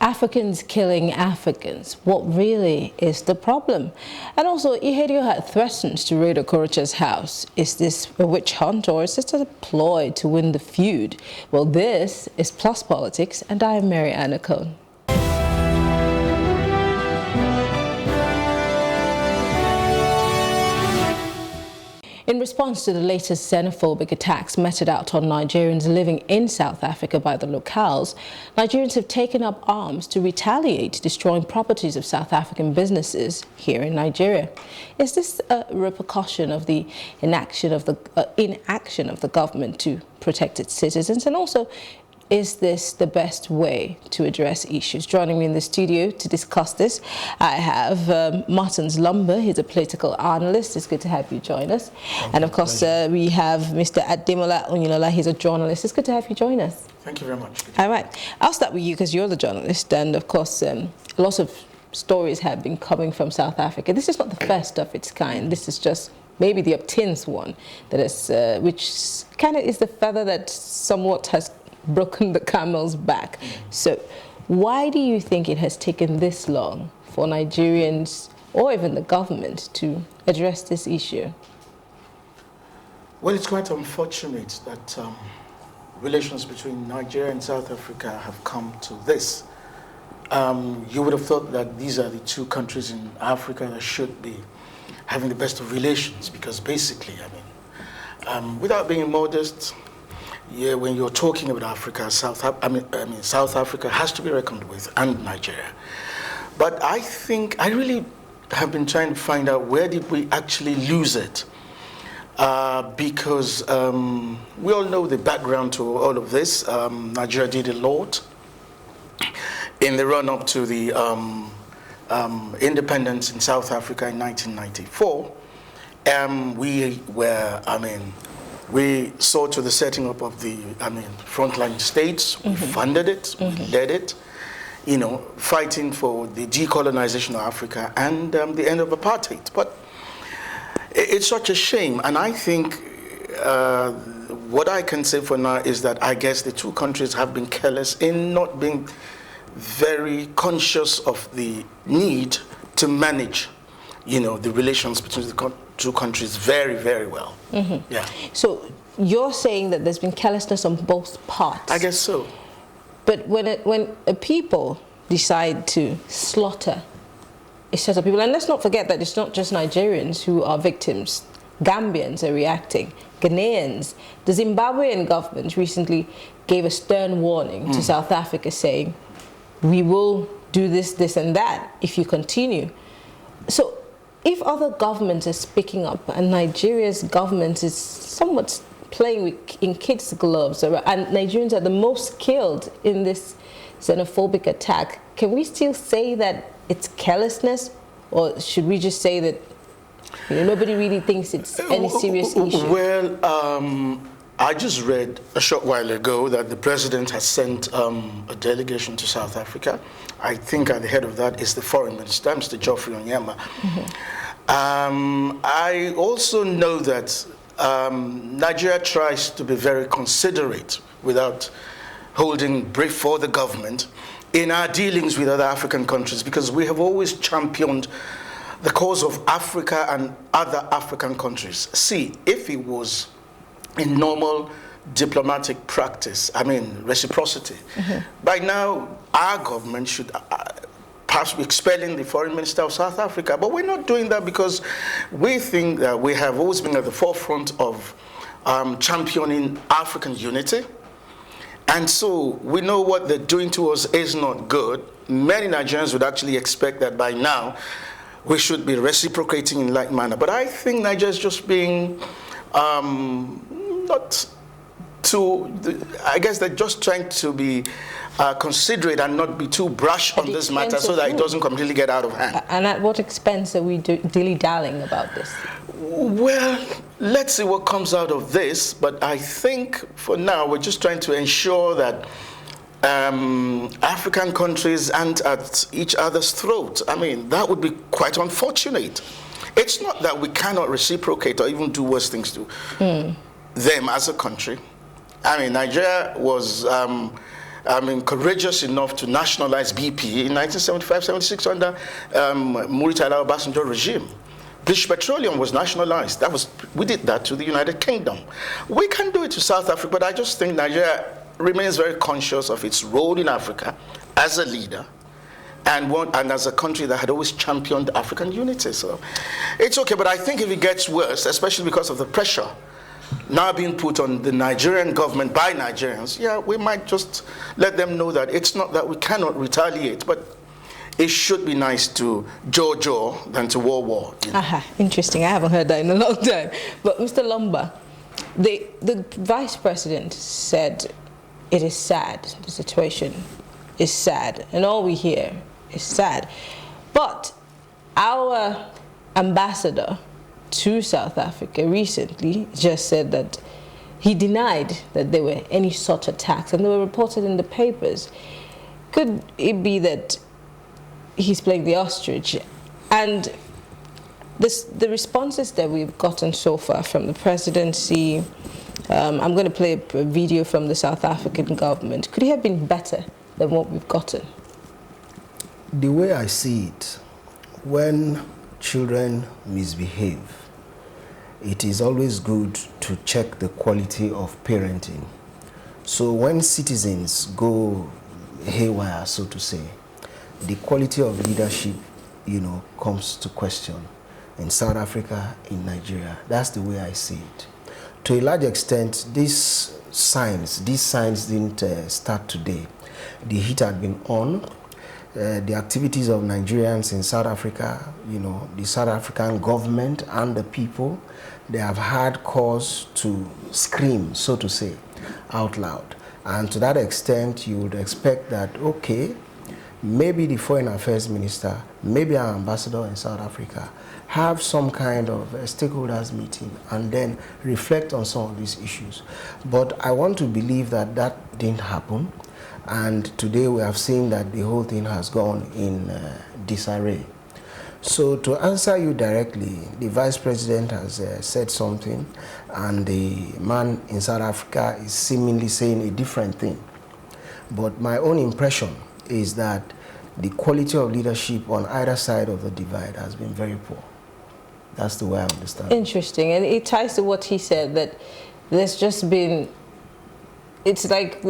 Africans killing Africans. What really is the problem? And also, Ihedio had threatened to raid Okorocha's house. Is this a witch hunt or is this a ploy to win the feud? Well, this is Plus Politics, and I am Maryann Okon. In response to the latest xenophobic attacks meted out on Nigerians living in South Africa by the locals, Nigerians have taken up arms to retaliate, destroying properties of South African businesses here in Nigeria. Is this a repercussion of the inaction of the government to protect its citizens? And also, is this the best way to address issues? Joining me in the studio to discuss this, I have Martins Lumber. He's a political analyst. It's good to have you join us. And of course, we have Mr. Ademola Onyolola. He's a journalist. It's good to have you join us. Thank you very much. All right. I'll start with you because you're the journalist. And of course, lots of stories have been coming from South Africa. This is not the first of its kind. This is just maybe the 10th one that is, which kind of is the feather that somewhat has broken the camel's back. So why do you think it has taken this long for Nigerians or even the government to address this issue? Well, it's quite unfortunate that relations between Nigeria and South Africa have come to this. You would have thought that these are the two countries in Africa that should be having the best of relations, because basically, without being modest, yeah, when you're talking about Africa, South Africa has to be reckoned with, and Nigeria. But I really have been trying to find out where did we actually lose it, because we all know the background to all of this. Nigeria did a lot in the run-up to the independence in South Africa in 1994. We saw to the setting up of the, frontline states. We funded it, we led it, fighting for the decolonization of Africa and the end of apartheid. But it's such a shame, and I think what I can say for now is that I guess the two countries have been careless in not being very conscious of the need to manage, the relations between the two countries very, very well. Yeah. So you're saying that there's been carelessness on both parts? I guess so. But when a people decide to slaughter a set of people, and let's not forget that it's not just Nigerians who are victims. Gambians are reacting, Ghanaians. The Zimbabwean government recently gave a stern warning to South Africa saying, we will do this, this and that if you continue. So if other governments are speaking up and Nigeria's government is somewhat playing in kids' gloves, and Nigerians are the most killed in this xenophobic attack, can we still say that it's carelessness, or should we just say that nobody really thinks it's any serious issue? Well, I just read a short while ago that the president has sent a delegation to South Africa. I think at the head of that is the foreign minister, Mr. Geoffrey Onyema. I also know that Nigeria tries to be very considerate without holding brief for the government in our dealings with other African countries, because we have always championed the cause of Africa and other African countries. See, if it was in normal diplomatic practice, reciprocity, by now our government should perhaps be expelling the foreign minister of South Africa. But we're not doing that because we think that we have always been at the forefront of championing African unity. And so we know what they're doing to us is not good. Many Nigerians would actually expect that by now we should be reciprocating in like manner. But I think Nigeria is just being not too, I guess they're just trying to be considerate and not be too brash on this matter so that it doesn't completely get out of hand. And at what expense are we dilly-dallying about this? Well, let's see what comes out of this, but I think for now we're just trying to ensure that African countries aren't at each other's throat. That would be quite unfortunate. It's not that we cannot reciprocate or even do worse things to them as a country. Nigeria was courageous enough to nationalize BP in 1975-76 under Murtala Obasanjo regime. British Petroleum was nationalized. We did that to the United Kingdom. We can do it to South Africa, but I just think Nigeria remains very conscious of its role in Africa as a leader and as a country that had always championed African unity. So it's okay, but I think if it gets worse, especially because of the pressure now being put on the Nigerian government by Nigerians, yeah, we might just let them know that it's not that we cannot retaliate, but it should be nice to jaw than to war. Aha, interesting. I haven't heard that in a long time. But Mr. Lumba, the Vice President said it is sad, the situation is sad, and all we hear is sad. But our ambassador to South Africa recently just said that he denied that there were any such attacks, and they were reported in the papers. Could it be that he's playing the ostrich? And the responses that we've gotten so far from the presidency, I'm going to play a video from the South African government. Could it have been better than what we've gotten? The way I see it, when children misbehave, it is always good to check the quality of parenting. So when citizens go haywire, so to say, the quality of leadership, comes to question in South Africa, in Nigeria. That's the way I see it. To a large extent, these signs didn't start today. The heat had been on. The activities of Nigerians in South Africa, the South African government and the people, they have had cause to scream, so to say, out loud. And to that extent, you would expect that, okay, maybe the Foreign Affairs Minister, maybe our ambassador in South Africa, have some kind of a stakeholders meeting and then reflect on some of these issues. But I want to believe that that didn't happen. And today we have seen that the whole thing has gone in disarray. So to answer you directly, the Vice President has said something, and the man in South Africa is seemingly saying a different thing. But my own impression is that the quality of leadership on either side of the divide has been very poor. That's the way I understand it. Interesting, and it ties to what he said, that there's just been, it's like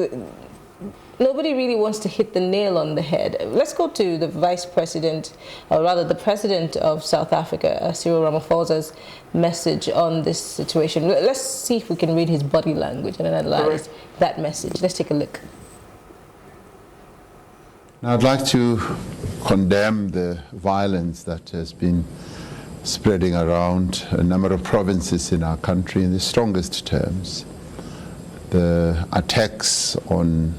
nobody really wants to hit the nail on the head. Let's go to the Vice President, or rather the President of South Africa, Cyril Ramaphosas' message on this situation. Let's see if we can read his body language and analyze that message. Let's take a look. Now, I'd like to condemn the violence that has been spreading around a number of provinces in our country in the strongest terms. The attacks on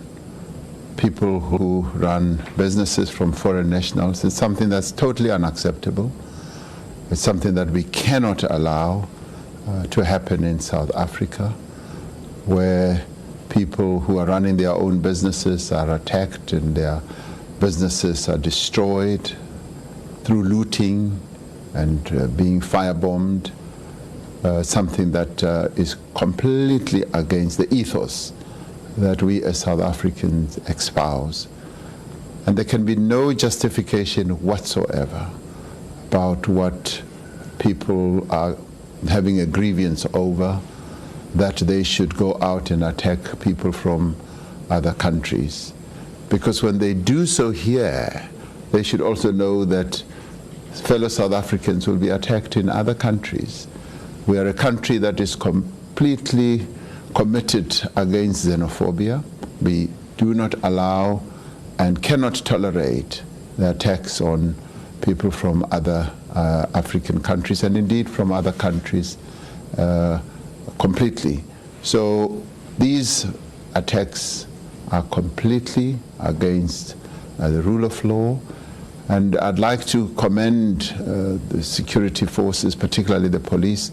people who run businesses from foreign nationals is something that's totally unacceptable. It's something that we cannot allow to happen in South Africa, where people who are running their own businesses are attacked and their businesses are destroyed through looting and being firebombed, something that is completely against the ethos that we as South Africans espouse. And there can be no justification whatsoever about what people are having a grievance over, that they should go out and attack people from other countries. Because when they do so here, they should also know that fellow South Africans will be attacked in other countries. We are a country that is completely committed against xenophobia. We do not allow and cannot tolerate the attacks on people from other African countries, and indeed from other countries completely. So these attacks are completely against the rule of law, and I'd like to commend the security forces, particularly the police,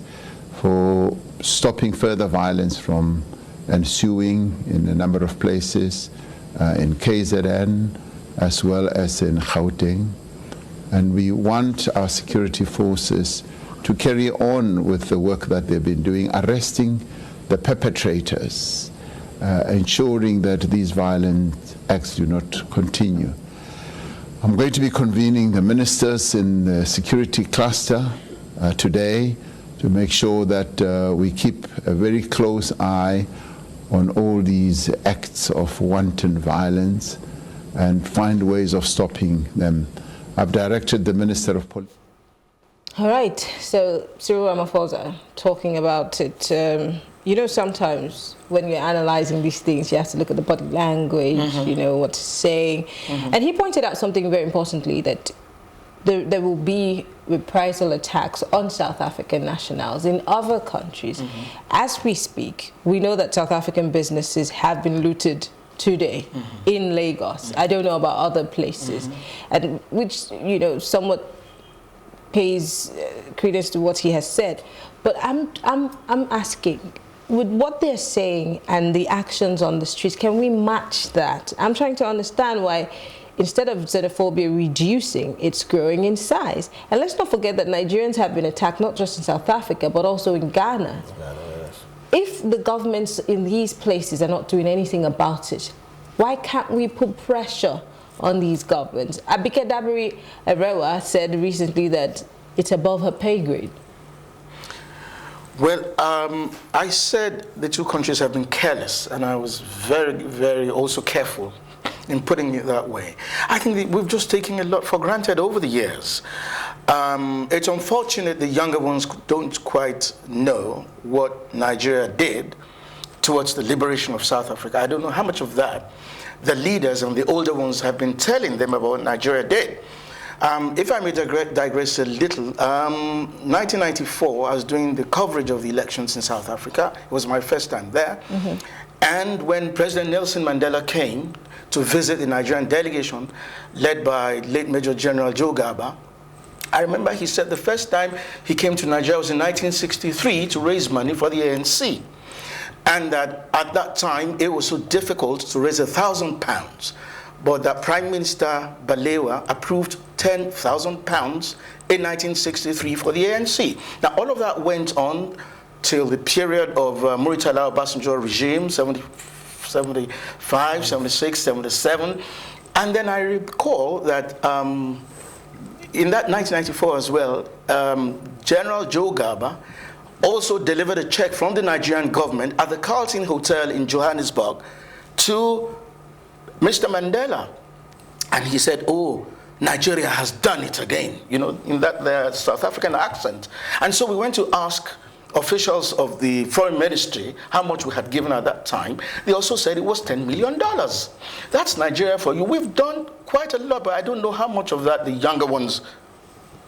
for stopping further violence from ensuing in a number of places, in KZN as well as in Gauteng. And we want our security forces to carry on with the work that they've been doing, arresting the perpetrators ensuring that these violent acts do not continue. I'm going to be convening the ministers in the security cluster today to make sure that we keep a very close eye on all these acts of wanton violence and find ways of stopping them. I've directed the Minister of Police. All right, so Cyril Ramaphosas talking about it. You know, sometimes when you're analyzing these things, you have to look at the body language, you know, what to say. And he pointed out something very importantly, that there will be reprisal attacks on South African nationals in other countries. As we speak, we know that South African businesses have been looted today in Lagos. I don't know about other places, and which, you know, somewhat pays credence to what he has said. But I'm asking, with what they're saying and the actions on the streets, can we match that? I'm trying to understand why, instead of xenophobia reducing, it's growing in size. And let's not forget that Nigerians have been attacked not just in South Africa, but also in Ghana. If the governments in these places are not doing anything about it, why can't we put pressure on these governments? Abike Dabiri Erewa said recently that it's above her pay grade. Well, I said the two countries have been careless, and I was very, very also careful in putting it that way. I think we've just taken a lot for granted over the years. It's unfortunate the younger ones don't quite know what Nigeria did towards the liberation of South Africa. I don't know how much of that the leaders and the older ones have been telling them about what Nigeria did. If I may digress a little, 1994, I was doing the coverage of the elections in South Africa. It was my first time there. And when President Nelson Mandela came to visit the Nigerian delegation led by late Major General Joe Garba, I remember he said the first time he came to Nigeria was in 1963 to raise money for the ANC. And that at that time, it was so difficult to raise £1,000. But that Prime Minister Balewa approved £10,000 in 1963 for the ANC. Now, all of that went on till the period of Murtala Obasanjo regime, 75, 76, 77. And then I recall that in that 1994 as well, General Joe Garba also delivered a check from the Nigerian government at the Carlton Hotel in Johannesburg to Mr. Mandela. And he said, oh, Nigeria has done it again, you know, in that South African accent. And so we went to ask officials of the foreign ministry how much we had given at that time. They also said it was $10 million. That's Nigeria for you. We've done quite a lot, but I don't know how much of that the younger ones,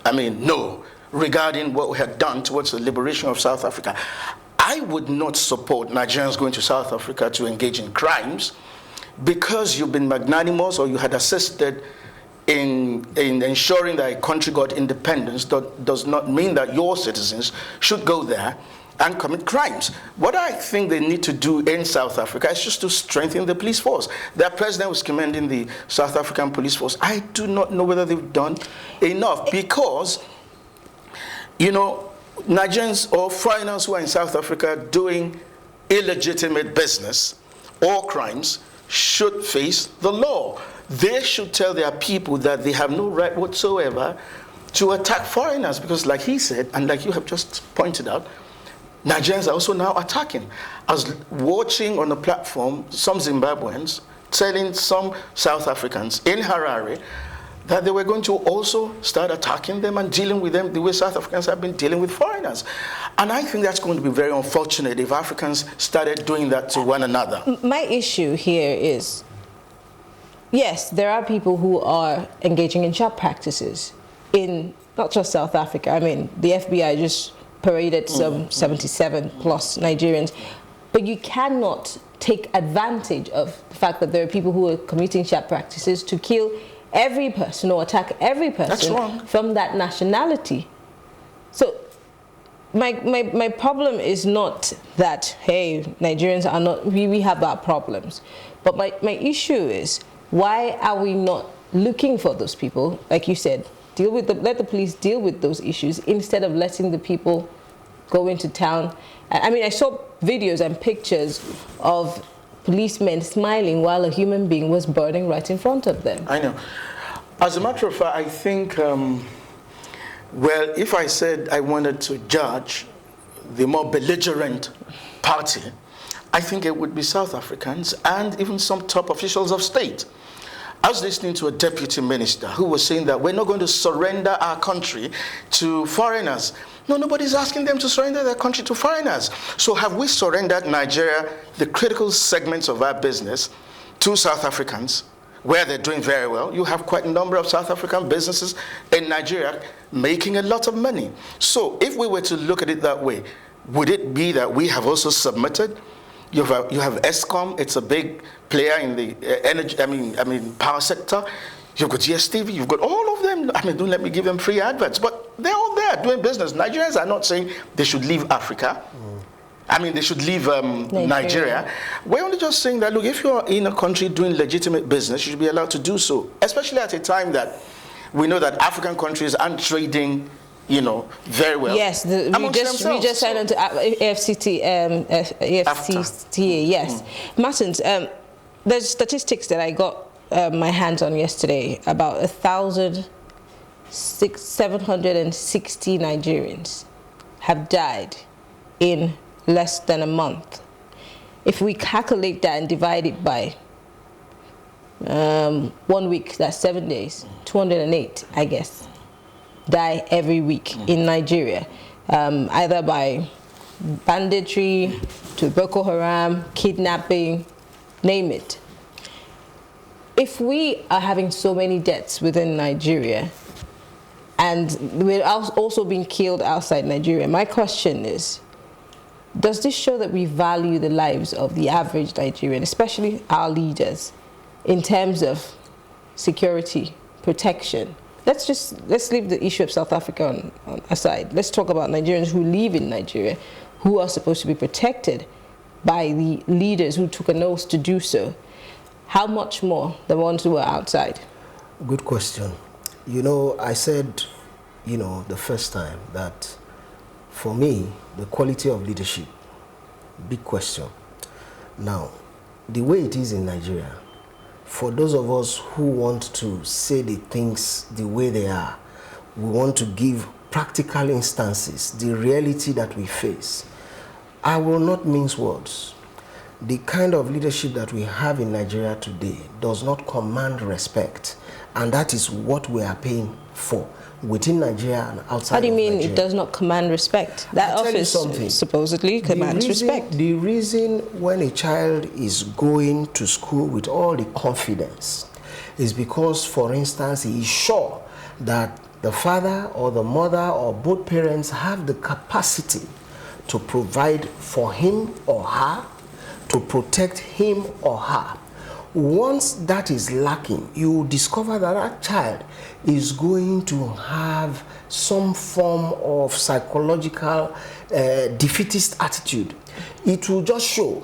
know regarding what we had done towards the liberation of South Africa. I would not support Nigerians going to South Africa to engage in crimes because you've been magnanimous or you had assisted in ensuring that a country got independence. That does not mean that your citizens should go there and commit crimes. What I think they need to do in South Africa is just to strengthen the police force. Their president was commending the South African police force. I do not know whether they've done enough because, you know, Nigerians or foreigners who are in South Africa doing illegitimate business or crimes should face the law. They should tell their people that they have no right whatsoever to attack foreigners because, like he said, and like you have just pointed out, Nigerians are also now attacking. I was watching on the platform some Zimbabweans telling some South Africans in Harare that they were going to also start attacking them and dealing with them the way South Africans have been dealing with foreigners. And I think that's going to be very unfortunate if Africans started doing that to one another. My issue here is, yes, there are people who are engaging in sharp practices in not just South Africa. I mean, the FBI just paraded some 77 plus Nigerians. But you cannot take advantage of the fact that there are people who are committing sharp practices to kill every person or attack every person from that nationality. So my problem is not that, hey, Nigerians are not, we have our problems. But my issue is, why are we not looking for those people? Like you said, let the police deal with those issues instead of letting the people go into town. I mean, I saw videos and pictures of policemen smiling while a human being was burning right in front of them. I know. As a matter of fact, I think, well, if I said I wanted to judge the more belligerent party, I think it would be South Africans and even some top officials of state. I was listening to a deputy minister who was saying that we're not going to surrender our country to foreigners. No, nobody's asking them to surrender their country to foreigners. So have we surrendered Nigeria, the critical segments of our business, to South Africans, where they're doing very well? You have quite a number of South African businesses in Nigeria making a lot of money. So if we were to look at it that way, would it be that we have also submitted? You have Eskom, it's a big player in the energy, power sector. You've got GSTV, you've got all of them. Don't let me give them free adverts, but they're all there doing business. Nigerians are not saying they should leave Africa. They should leave Nigeria. We're only just saying that, look, if you're in a country doing legitimate business, you should be allowed to do so, especially at a time that we know that African countries aren't trading very well. Yes, we just signed on to AfCFTA, yes. Martins, there's statistics that I got my hands on yesterday about 1,760 Nigerians have died in less than a month. If we calculate that and divide it by 1 week, that's 7 days, 208, I guess, die every week in Nigeria, either by banditry, to Boko Haram, kidnapping, name it. If we are having so many deaths within Nigeria, and we're also being killed outside Nigeria, my question is, does this show that we value the lives of the average Nigerian, especially our leaders, in terms of security, protection? Let's leave the issue of South Africa on aside. Let's talk about Nigerians who live in Nigeria, who are supposed to be protected by the leaders who took an oath to do so. How much more the ones who are outside? Good question. I said, the first time that for me, the quality of leadership, big question. Now, the way it is in Nigeria, for those of us who want to say the things the way they are, we want to give practical instances, the reality that we face. I will not mince words. The kind of leadership that we have in Nigeria today does not command respect, and that is what we are paying for within Nigeria and outside. How do you mean Nigeria. It does not command respect? That office supposedly commands respect. The reason when a child is going to school with all the confidence is because, for instance, he is sure that the father or the mother or both parents have the capacity to provide for him or her, to protect him or her. Once that is lacking, you discover that that child is going to have some form of psychological defeatist attitude. It will just show.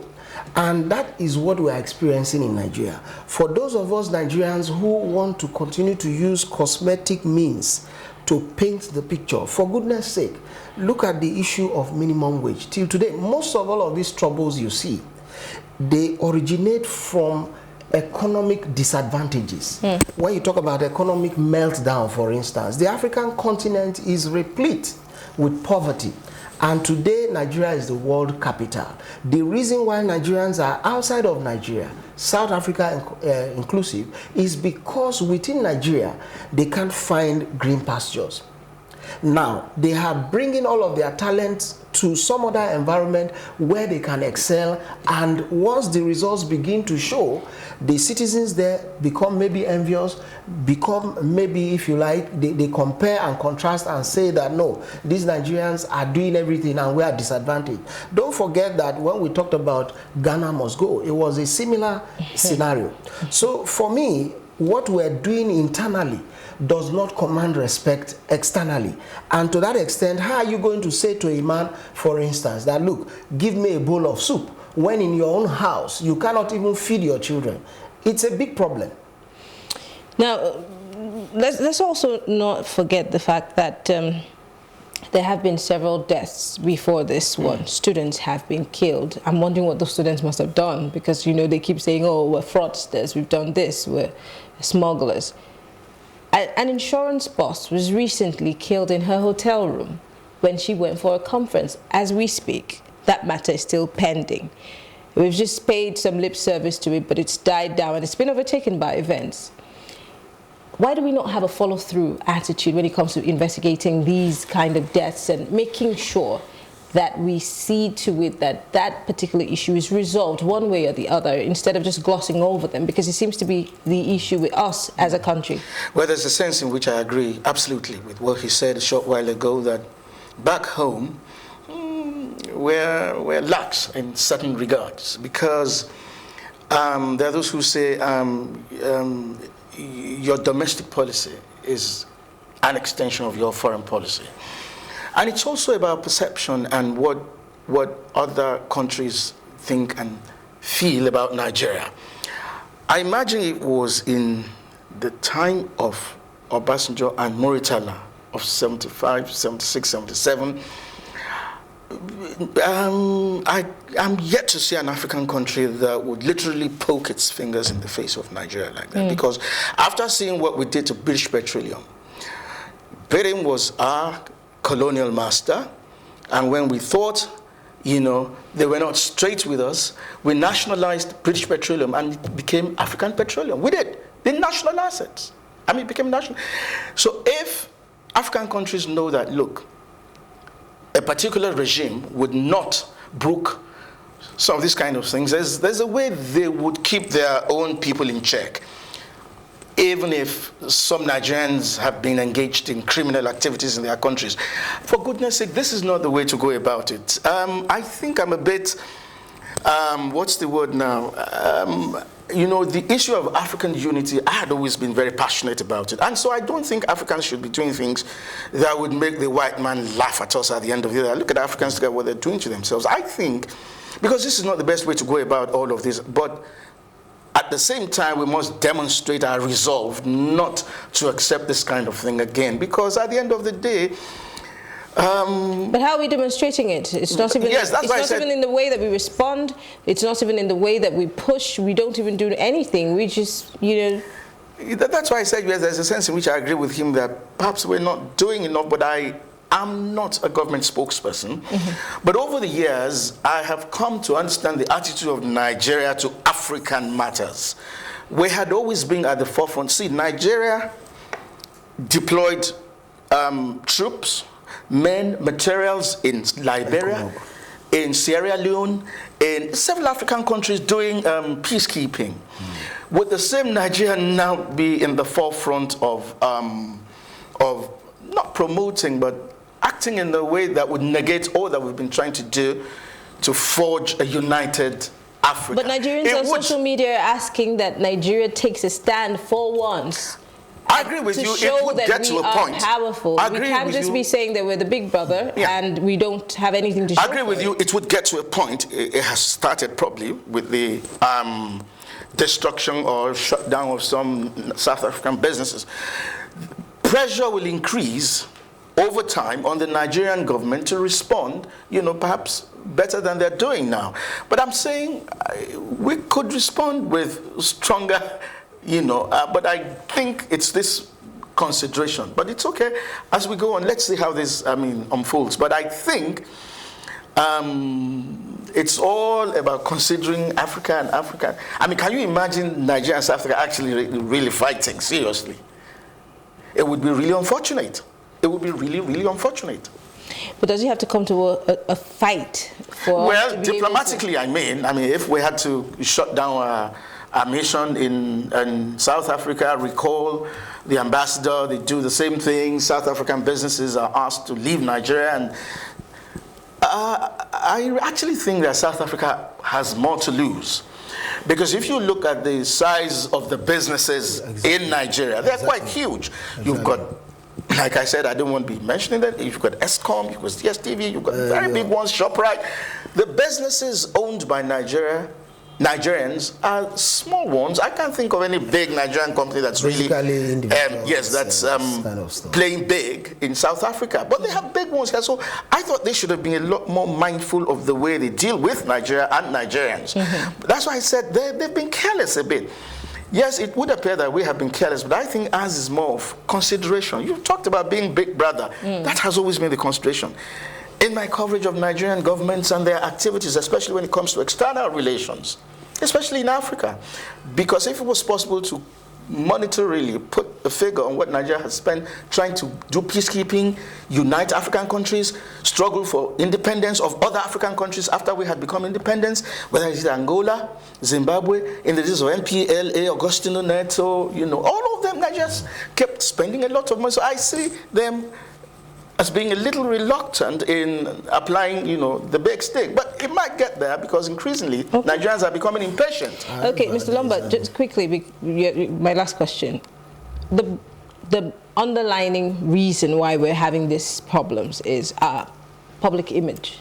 And that is what we are experiencing in Nigeria. For those of us Nigerians who want to continue to use cosmetic means to paint the picture, for goodness sake, look at the issue of minimum wage. Till today, most of all of these troubles you see, they originate from economic disadvantages. When you talk about economic meltdown, for instance, the African continent is replete with poverty. And today, Nigeria is the world capital. The reason why Nigerians are outside of Nigeria, South Africa inclusive, is because within Nigeria, they can't find green pastures. Now, they are bringing all of their talents to some other environment where they can excel, and once the results begin to show, the citizens there become maybe envious, become maybe, if you like, they compare and contrast and say that no, these Nigerians are doing everything and we are disadvantaged. Don't forget that when we talked about Ghana must go, it was a similar scenario. So for me, what we're doing internally does not command respect externally. And to that extent, how are you going to say to a man, for instance, that look, give me a bowl of soup, when in your own house you cannot even feed your children? It's a big problem. Now, let's also not forget the fact that There have been several deaths before this one. Students have been killed. I'm wondering what those students must have done, because, you know, they keep saying, oh, we're fraudsters, we've done this, we're smugglers. An insurance boss was recently killed in her hotel room when she went for a conference. As we speak, that matter is still pending. We've just paid some lip service to it, but it's died down and it's been overtaken by events. Why do we not have a follow-through attitude when it comes to investigating these kind of deaths and making sure that we see to it that that particular issue is resolved one way or the other, instead of just glossing over them, because it seems to be the issue with us as a country? Well, there's a sense in which I agree absolutely with what he said a short while ago, that back home, we're lax in certain regards, because there are those who say your domestic policy is an extension of your foreign policy. And it's also about perception and what other countries think and feel about Nigeria. I imagine it was in the time of Obasanjo and Muritala of 75, 76, 77. I'm yet to see an African country that would literally poke its fingers in the face of Nigeria like that. Because after seeing what we did to British Petroleum, Britain was our colonial master, and when we thought, you know, they were not straight with us, we nationalized British Petroleum and it became African Petroleum. We did. The national assets. I mean, it became national. So if African countries know that, look, a particular regime would not brook some of these kind of things, there's a way they would keep their own people in check. Even if some Nigerians have been engaged in criminal activities in their countries. For goodness sake, this is not the way to go about it. I think I'm a bit, what's the word now? You know, the issue of African unity, I had always been very passionate about it. And so I don't think Africans should be doing things that would make the white man laugh at us at the end of the day. Look at Africans, look at what they're doing to themselves. I think, because this is not the best way to go about all of this, but at the same time, we must demonstrate our resolve not to accept this kind of thing again. Because at the end of the day, but how are we demonstrating it? It's not even. Yes, that's it's why not even in the way that we respond. It's not even in the way that we push. We don't even do anything. We just, you know. That's why I said, yes, there's a sense in which I agree with him that perhaps we're not doing enough. But I'm not a government spokesperson. But over the years, I have come to understand the attitude of Nigeria to African matters. We had always been at the forefront. See, Nigeria deployed troops, men, materials in Liberia, in Sierra Leone, in several African countries doing peacekeeping. Would the same Nigeria now be in the forefront of not promoting, but acting in the way that would negate all that we've been trying to do to forge a united Africa? But Nigerians on social media are asking that Nigeria takes a stand for once. I agree with you. It would get to a point. Powerful. We can't just be saying that we're the big brother and we don't have anything to show. I agree with you. It would get to a point. It has started probably with the destruction or shutdown of some South African businesses. Pressure will increase over time on the Nigerian government to respond, you know, perhaps better than they're doing now. But I'm saying we could respond with stronger, you know, but I think it's this consideration. But it's okay as we go on. Let's see how this, unfolds. But I think it's all about considering Africa and Africa. I mean, can you imagine Nigeria and South Africa actually really fighting seriously? It would be really unfortunate. It would be really, really unfortunate. But does it have to come to a fight for? Well, diplomatically, I mean, if we had to shut down our mission in South Africa, recall the ambassador, they do the same thing. South African businesses are asked to leave Nigeria, and I actually think that South Africa has more to lose. Because if you look at the size of the businesses in Nigeria, they're quite huge. You've got, like I said, I don't want to be mentioning that. You've got Eskom, you've got DSTV, you've got very big ones, Shoprite. The businesses owned by Nigeria Nigerians are small ones. I can't think of any big Nigerian company that's basically really, kind of stuff. playing big in South Africa. But they have big ones here. So I thought they should have been a lot more mindful of the way they deal with Nigeria and Nigerians. That's why I said they've been careless a bit. Yes, it would appear that we have been careless, but I think ours is more of consideration. You talked about being big brother. That has always been the consideration. In my coverage of Nigerian governments and their activities, especially when it comes to external relations, especially in Africa, because if it was possible to monetarily put a figure on what Nigeria has spent trying to do peacekeeping, unite African countries, struggle for independence of other African countries after we had become independence, whether it's Angola, Zimbabwe, in the days of MPLA, Augustino Neto, all of them, Nigeria kept spending a lot of money. So I see them as being a little reluctant in applying, the big stick. But it might get there because increasingly Nigerians are becoming impatient. Okay, Mr. Lombard, just quickly, my last question. The underlining reason why we're having these problems is our public image.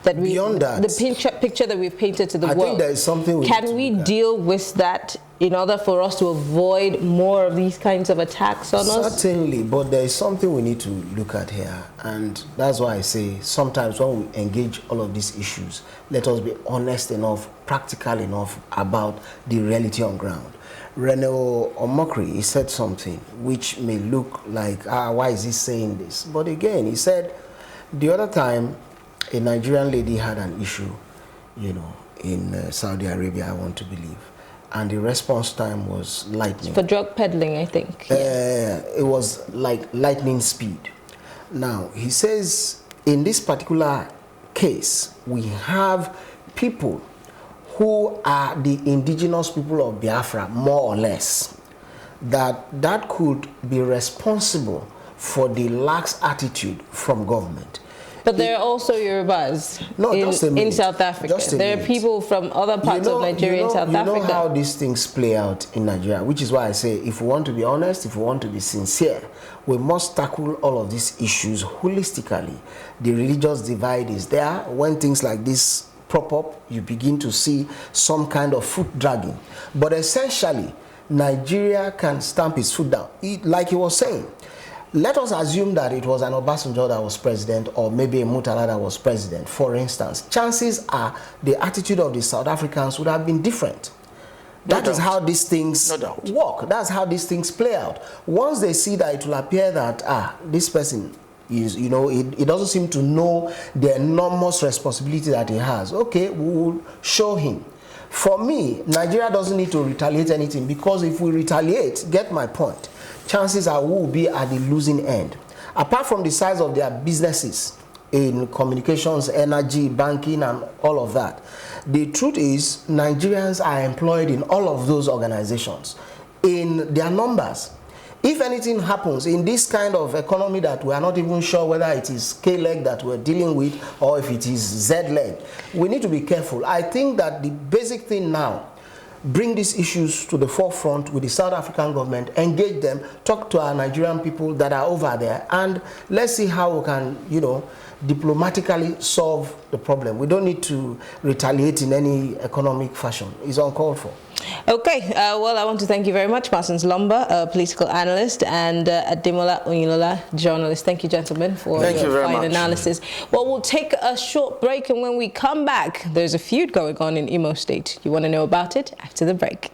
Beyond that, the picture that we've painted to the world. I think there is something Can we deal with that in order for us to avoid more of these kinds of attacks on us? Certainly, but there is something we need to look at here, and that's why I say sometimes when we engage all of these issues, let us be honest enough, practical enough about the reality on ground. Rene Omokri, he said something which may look like, why is he saying this? But again, he said the other time a Nigerian lady had an issue, in Saudi Arabia, I want to believe. And the response time was lightning. For drug peddling, I think. It was like lightning speed. Now, he says, in this particular case, we have people who are the indigenous people of Biafra, more or less, that could be responsible for the lax attitude from government. But there are also Yorubas in South Africa. There are people from other parts of Nigeria in South Africa. You know how these things play out in Nigeria, which is why I say if we want to be honest, if we want to be sincere, we must tackle all of these issues holistically. The religious divide is there. When things like this prop up, you begin to see some kind of foot dragging. But essentially, Nigeria can stamp its foot down. Like he was saying, let us assume that it was an Obasanjo that was president, or maybe a Murtala that was president, for instance. Chances are the attitude of the South Africans would have been different. That is how these things work. That's how these things play out. Once they see that it will appear that, this person is, he doesn't seem to know the enormous responsibility that he has. Okay, we will show him. For me, Nigeria doesn't need to retaliate anything, because if we retaliate, get my point, chances are we will be at the losing end. Apart from the size of their businesses in communications, energy, banking, and all of that, the truth is Nigerians are employed in all of those organizations in their numbers. If anything happens in this kind of economy that we are not even sure whether it is K-leg that we're dealing with or if it is Z-leg, we need to be careful. I think that the basic thing now, bring these issues to the forefront with the South African government, engage them, talk to our Nigerian people that are over there, and let's see how we can, diplomatically solve the problem. We don't need to retaliate in any economic fashion. It's uncalled for. Okay, well, I want to thank you very much, Parsons Lumba, a political analyst, and Ademola Oyinlola, journalist. Thank you, gentlemen, for your fine analysis. Well, we'll take a short break, and when we come back, there's a feud going on in Imo State. You want to know about it? After the break.